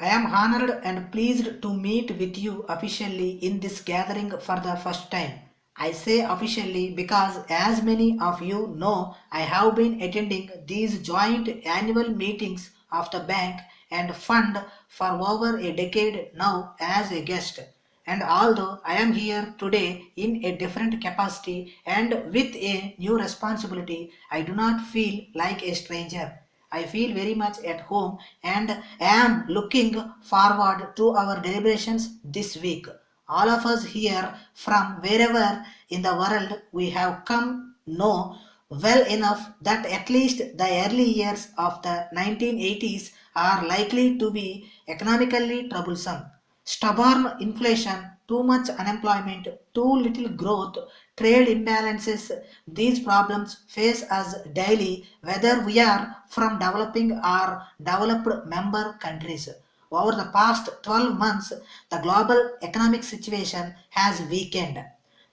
I am honored and pleased to meet with you officially in this gathering for the first time. I say officially because, as many of you know, I have been attending these joint annual meetings of the bank and fund for over a decade now as a guest. And although I am here today in a different capacity and with a new responsibility, I do not feel like a stranger. I feel very much at home and am looking forward to our deliberations this week. All of us here from wherever in the world we have come know well enough that at least the early years of the 1980s are likely to be economically troublesome. Stubborn inflation, too much unemployment, too little growth, trade imbalances, these problems face us daily whether we are from developing or developed member countries. Over the past 12 months, the global economic situation has weakened.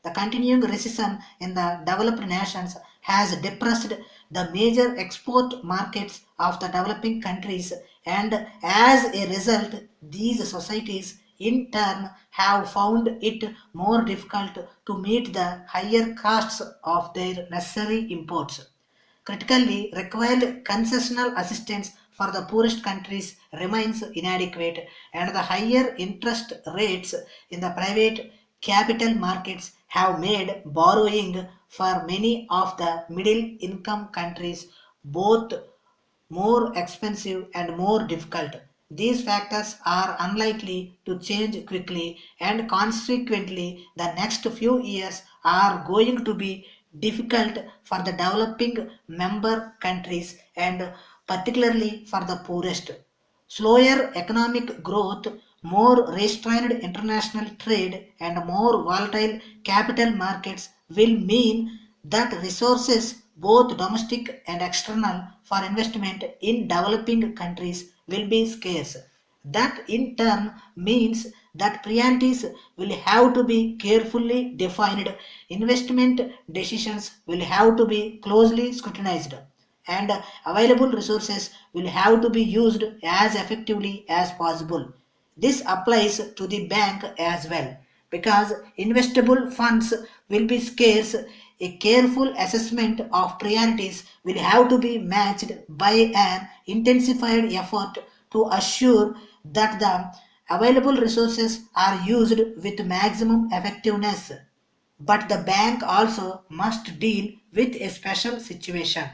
The continuing recession in the developed nations has depressed the major export markets of the developing countries, and as a result, these societies in turn have found it more difficult to meet the higher costs of their necessary imports. Critically required concessional assistance for the poorest countries remains inadequate, and the higher interest rates in the private capital markets have made borrowing for many of the middle income countries both more expensive and more difficult. These factors are unlikely to change quickly, and consequently, the next few years are going to be difficult for the developing member countries and particularly for the poorest. Slower economic growth, more restrained international trade, and more volatile capital markets will mean that resources, both domestic and external, for investment in developing countries will be scarce. That in turn means that priorities will have to be carefully defined, investment decisions will have to be closely scrutinized, and available resources will have to be used as effectively as possible. This applies to the bank as well because investable funds will be scarce. A careful assessment of priorities will have to be matched by an intensified effort to assure that the available resources are used with maximum effectiveness. But the bank also must deal with a special situation.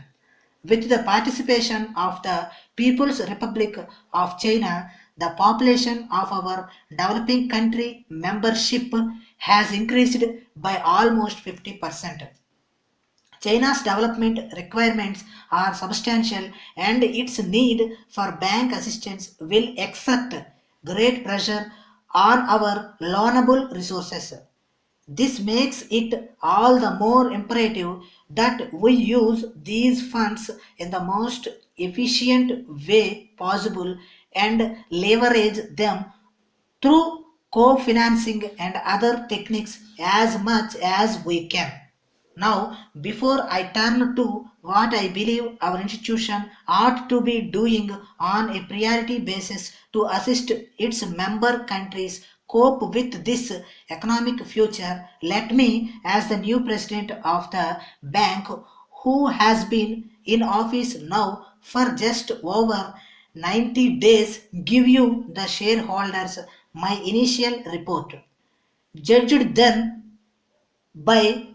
With the participation of the People's Republic of China, the population of our developing country membership has increased by almost 50%. China's development requirements are substantial and its need for bank assistance will exert great pressure on our loanable resources. This makes it all the more imperative that we use these funds in the most efficient way possible and leverage them through co-financing and other techniques as much as we can. Now, before I turn to what I believe our institution ought to be doing on a priority basis to assist its member countries cope with this economic future, let me, as the new president of the bank who has been in office now for just over 90 days, give you the shareholders my initial report. Judged then by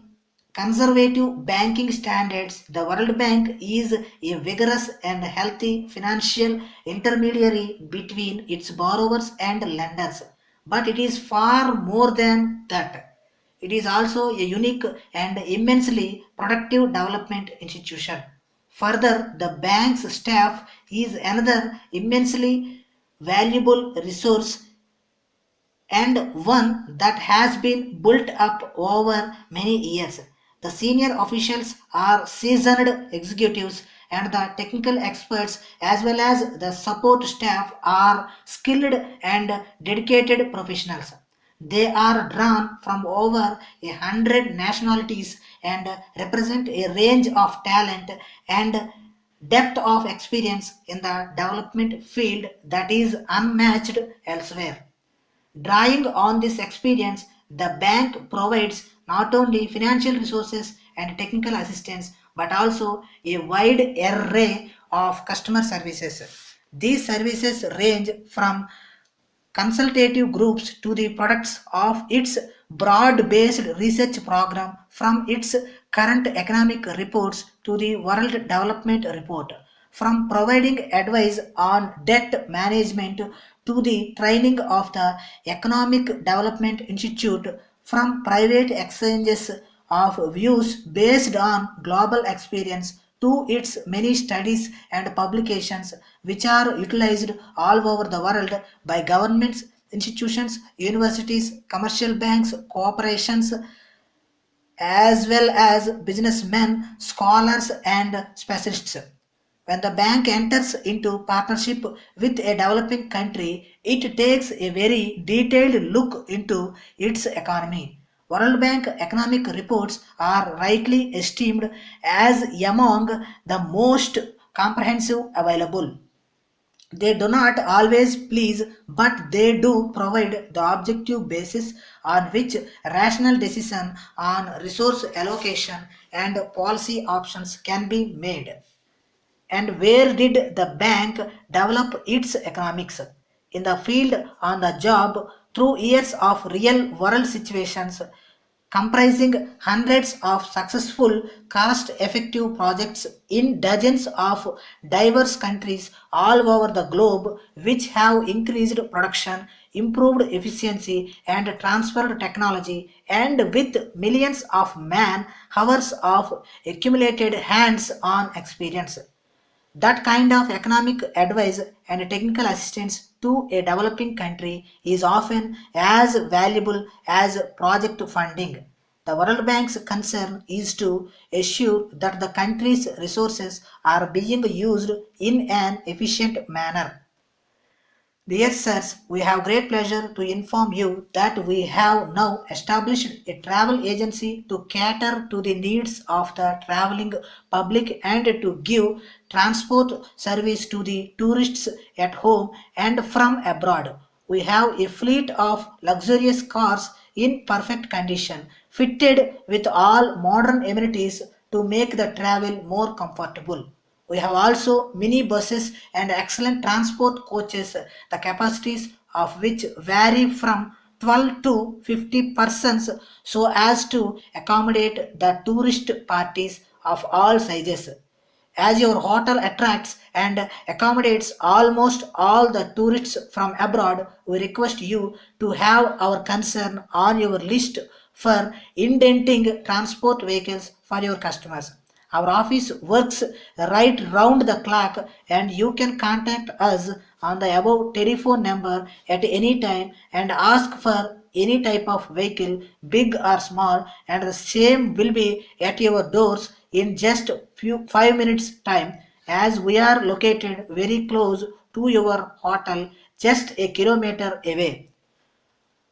conservative banking standards, the World Bank is a vigorous and healthy financial intermediary between its borrowers and lenders. But it is far more than that. It is also a unique and immensely productive development institution. Further, the bank's staff is another immensely valuable resource and one that has been built up over many years. The senior officials are seasoned executives, and the technical experts, as well as the support staff, are skilled and dedicated professionals. They are drawn from over 100 nationalities and represent a range of talent and depth of experience in the development field that is unmatched elsewhere. Drawing on this experience, the bank provides not only financial resources and technical assistance but also a wide array of customer services. These services range from consultative groups to the products of its broad-based research program, from its current economic reports to the World Development Report, from providing advice on debt management to the training of the Economic Development Institute, from private exchanges of views based on global experience to its many studies and publications which are utilized all over the world by governments, institutions, universities, commercial banks, corporations, as well as businessmen, scholars, and specialists. When the bank enters into partnership with a developing country, it takes a very detailed look into its economy. World Bank economic reports are rightly esteemed as among the most comprehensive available. They do not always please, but they do provide the objective basis on which rational decision on resource allocation and policy options can be made. And where did the bank develop its economics? In the field, on the job, through years of real world situations comprising hundreds of successful cost effective projects in dozens of diverse countries all over the globe, which have increased production, improved efficiency, and transferred technology, and with millions of man hours of accumulated hands on experience. That kind of economic advice and technical assistance to a developing country is often as valuable as project funding. The World Bank's concern is to assure that the country's resources are being used in an efficient manner. Dear sirs, we have great pleasure to inform you that we have now established a travel agency to cater to the needs of the traveling public and to give transport service to the tourists at home and from abroad. We have a fleet of luxurious cars in perfect condition, fitted with all modern amenities to make the travel more comfortable. We have also mini buses and excellent transport coaches, the capacities of which vary from 12 to 50 persons so as to accommodate the tourist parties of all sizes. As your hotel attracts and accommodates almost all the tourists from abroad, we request you to have our concern on your list for indenting transport vehicles for your customers. Our office works right round the clock and you can contact us on the above telephone number at any time and ask for any type of vehicle, big or small, and the same will be at your doors in just 5 minutes time, as we are located very close to your hotel, just a kilometer away.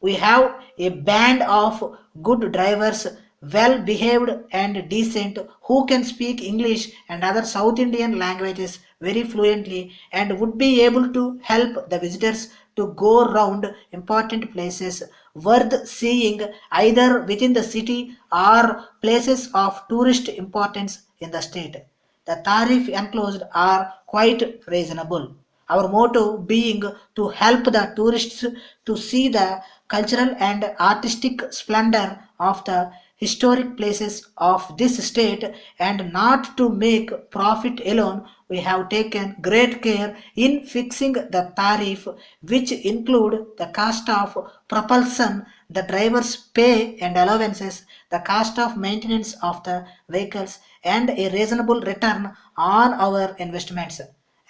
We have a band of good drivers, well behaved and decent, who can speak English and other South Indian languages very fluently and would be able to help the visitors to go round important places worth seeing either within the city or places of tourist importance in the state. The tariff enclosed are quite reasonable. Our motto being to help the tourists to see the cultural and artistic splendor of the historic places of this state and not to make profit alone, we have taken great care in fixing the tariff, which include the cost of propulsion, the driver's pay and allowances, the cost of maintenance of the vehicles, and a reasonable return on our investments.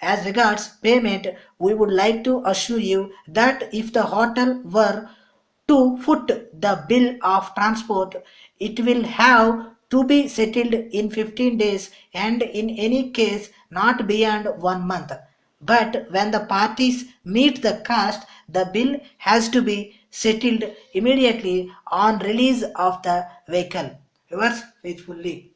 As regards payment, we would like to assure you that if the hotel were to foot the bill of transport, it will have to be settled in 15 days and in any case not beyond 1 month. But when the parties meet the cost, the bill has to be settled immediately on release of the vehicle. Yours faithfully.